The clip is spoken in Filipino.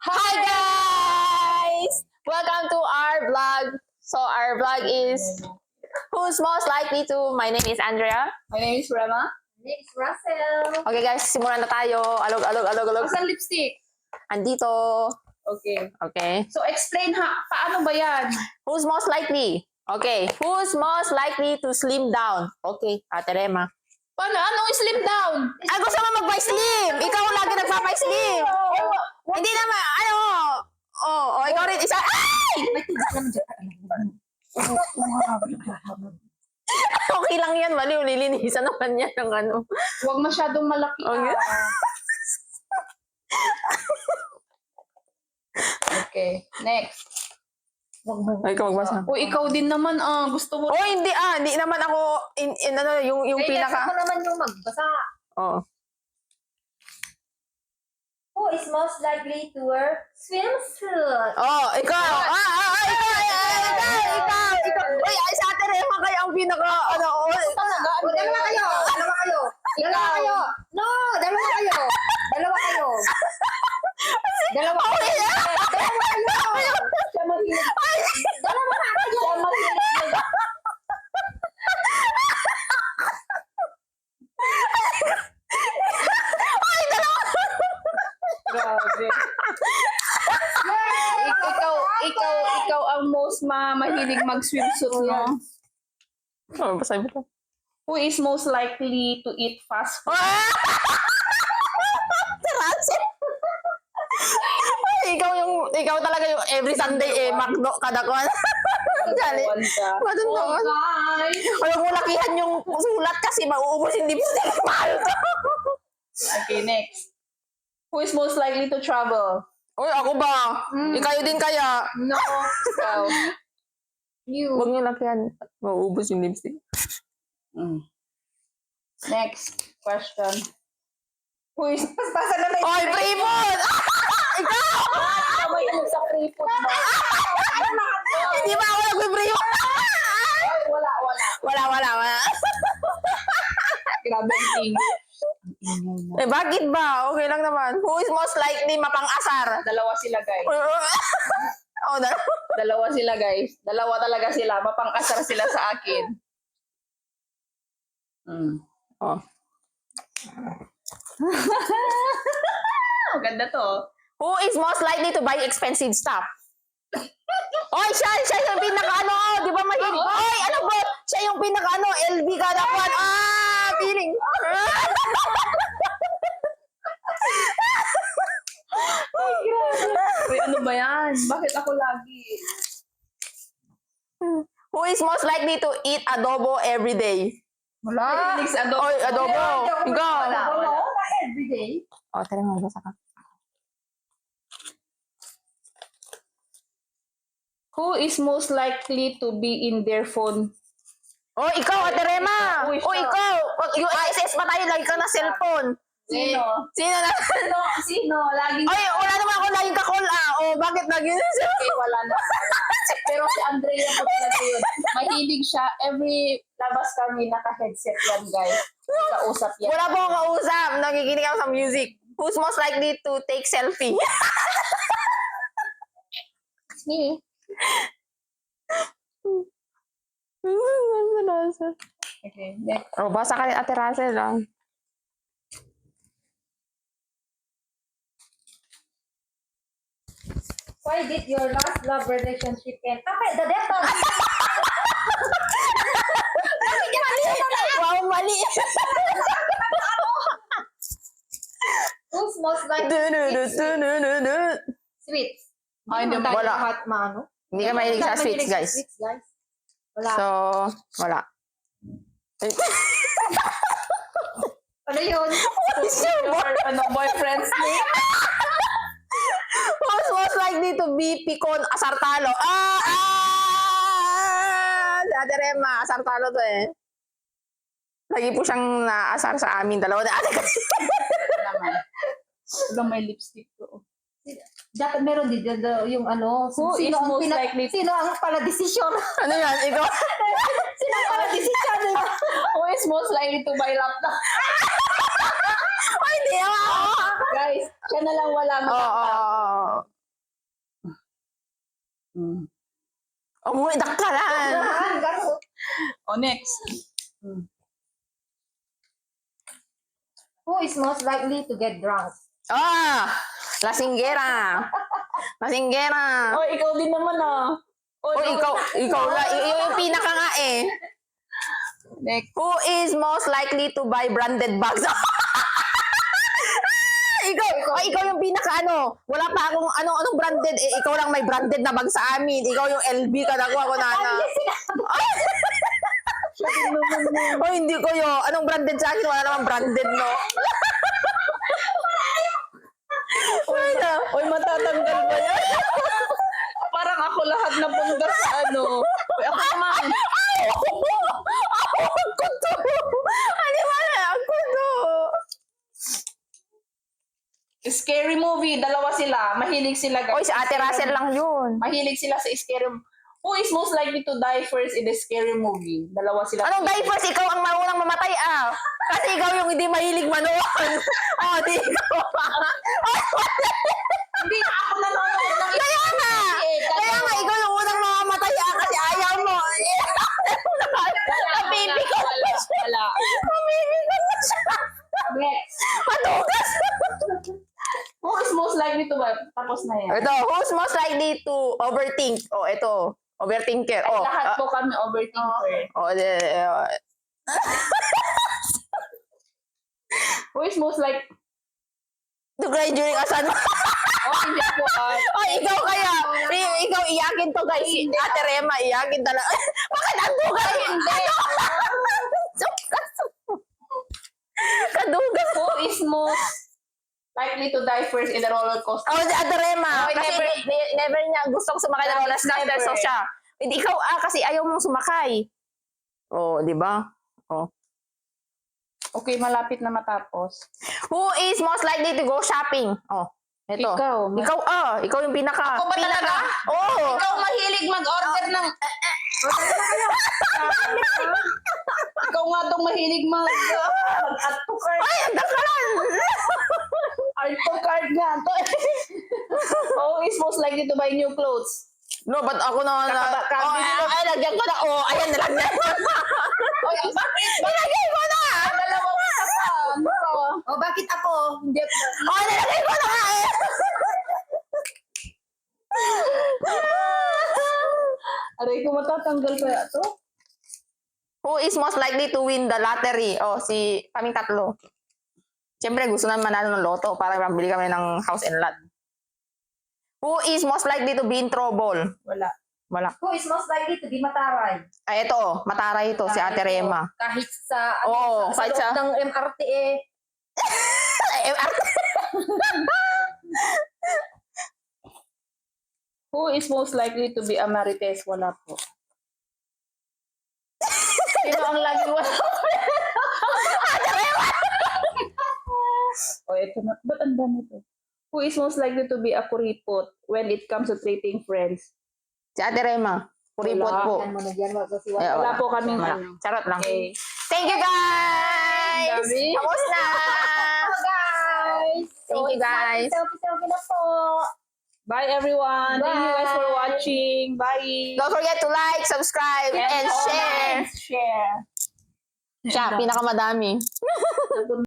Hi guys! Welcome to our vlog. So our vlog is who's most likely to. My name is Andrea. My name is Rema. My name is Russell. Okay guys, simulan na tayo. Alog. Asan lipstick? Andito. Okay. Okay. So explain paano ba yan? Who's most likely? Okay. Who's most likely to slim down? Okay, Ate Rema. Paano? Anong slim down? Ah, gusto mo magpa-slim? Ikaw lagi nagpapa-slim. Hindi naman, ikaw rin isa. Ay! Okay lang yan, mali. Lilinisan naman yan ng ano. Huwag masyadong malaki. Okay. Okay. Next. Ay, ikaw magbasa. O ikaw din naman, gusto mo. Oh, hindi hindi naman ako yung pinaka. Ako naman yung magbasa. Oh. Who is most likely to wear swimsuit? Oh, ikaw. Ikaw. Uy, ay sa atin Rema kaya ang pinaka Dalawa kayo. No, dalawa kayo. Siya mahilig. Dalawa na kayo. Siya mahilig. Grabe. Ikaw ang most mahilig mag-swimsuit, no? Oh, basahin mo to. Who is most likely to eat fast food? Terasa. Ikaw talaga yung every Sunday McDo kada kwan. Dali. Madun naman. Ayaw mo lakihan yung sulat kasi mauubos hindi mahal to. Okay, next. Who is most likely to travel? Uy, ako ba? Ikaw din kaya? No. Ikaw. Huwag niyo lakihan. Mauubos yung lipstick. Next question. Who is... Pasa na may... Oy, free food! Ikaw! May ano sa free food mo. Hindi ba ako nag-free food? Wala. Wala. Grabe ang tingin. Bakit ba? Okay lang naman. Who is most likely mapang-asar? Dalawa sila, guys. Dalawa sila, guys. Dalawa talaga sila. Mapang-asar sila sa akin. Oh. Ganda to. Who is most likely to buy expensive stuff? Oy, siya yung pinaka-ano, di ba mahilig? Oy, ano ba? Siya yung pinaka-ano, LV kada kwan. Feeling. Uy, ano ba yan? Bakit ako lagi? Who is most likely to eat adobo every day? Wala. Oy, adobo. Ikaw. Wala. Everyday. Oh, tara mo, basa ka. Who is most likely to be in their phone? Oh, ikaw, Ate Rema. Uy, Oh, ikaw. Yung ISS pa tayo, lagi ka na cellphone. Sino? Sino na? Sino? Laging... Oy, wala naman ako laging ka-call Oh, bakit lagi na siya? Okay, wala na. Pero si Andrea po talaga yun. Mahilig siya. Every labas kami, naka-headset yan, guys. Kausap yan. Wala po akong kausap. Nakikinig ako sa music. Who's most likely to take selfie? It's me. Okay, next. Oh, basa ka rin, Ate Russell lang. Why did your last love relationship end? Kapit, the devil! Wow, mali. Who's most likely sweet? Ay, hindi, naman tayo wala. lahat maano. Hindi ka mahilig sa sweets, Mahilig sa guys. sweets, guys. Wala. So, wala. Ano yun? Your boyfriend's name? Who's most likely to be Picon Asartalo? Si Ate Rema, Asartalo to eh. Lagi po siyang naasar sa amin. Dalawa na ate kasi. Wala may lipstick to. Dapat meron din yung ano. Who is most likely to... Sino ang pala desisyon? Ano yan? Ikaw? Sino ang pala desisyon? Who is most likely to buy laptop? Ay, hindi ako. Guys, siya na lang wala Oo. Umuwi, daktaran. O, next. Who is most likely to get drunk? Lasinggera. Lasinggera. Oh, ikaw din naman ah. Oh, ikaw lang. Yung pinaka nga eh. Next. Who is most likely to buy branded bags? ikaw yung pinaka ano. Wala pa akong anong branded. Eh, ikaw lang may branded na bag sa amin. Ikaw yung LB ka nakuha ko na. Oh, hindi ko yun. Anong branded sa akin? Wala namang branded, no? Wala. Uy, matatanggal ba yan? Parang ako lahat na bungga sa ano. Uy, ako naman. Ako to. Ano ba na? Ako to. Scary movie, dalawa sila. Mahilig sila guys. Oy, si Ate Russell lang yun. Mahilig sila sa scary. Who is most likely to die first in the scary movie? Dalawa sila. Anong die first? Ikaw ang marunang mamatay, ah. Kasi ikaw yung hindi mahilig manood. Oh, di ikaw. Hindi na ako nanonood ng Kaya nga. Kaya nga, ikaw yung unang mamamatay, ah. Kasi ayaw mo. Baby ko na siya. Wala. Baby ko na siya. Next. Matugas. Who is most likely to die? Tapos na yan. Ito, who's most likely to overthink? Oh, ito. Overthinker. Ay, Oh, lahat po kami overthinker. Who is most like... to cry during a sun. Oh, hindi po. Oh, ikaw kaya. Ikaw iyakin to guys. Ate Rema, iyakin talaga. Bakit andugan? Hindi. Kadugan. Who is most likely to die first in the roller coaster? Oh, si Ate Rema. Oh, Kasi never niya gustong sumakay ng roller coaster. Never. So siya. Hindi ikaw kasi ayaw mong sumakay. Oh, di ba? Oh. Okay, malapit na matapos. Who is most likely to go shopping? Oh, ito. Ikaw. Ikaw yung pinaka. Ako ba talaga? Oh. Ikaw mahilig mag-order ng... Ikaw nga itong mahilig mag-add to cart. Ay, ang dakalan. Add to cart nga ito. Who is most likely to buy new clothes? No, ba't ako na... Ay, lagyan ko na. Oh, ayan, nalagyan ko na. Oy, bakit? Nilagyan ko na. Dalawang isa pa. Ano ka? Oh, bakit ako? Hindi ako. Oh, nilagyan ko na nga eh. Aray ko, matatanggal kaya ito? Who is most likely to win the lottery? Oh, si kaming tatlo. Siyempre, gusto naman manalo ng loto para mabili kami ng house and lot. Who is most likely to be in trouble? Wala. Wala. Who is most likely to be mataray? Ay, ito. Mataray ito, si Ate Rema. Kahit sa, Oo, sa kahit loob sa- ng MRT eh. Who is most likely to be a marites? Wala po. Sino ang lagi wala? O, ito na. Ba't ang dami ito? Who is most likely to be a kuripot when it comes to treating friends? Si Ate Rema. Kuripot Wala. po. Yan mo na dyan, wag kasi Eh, Wala po kaming Wala. ano. Charot lang. Okay. Thank you, guys! Dami. Tapos na! guys! Thank you, guys. Selfie na po! Bye, everyone. Thank you guys for Bye. watching. Bye. Don't forget to like, subscribe, and share. Share. Siya, pinakamadami.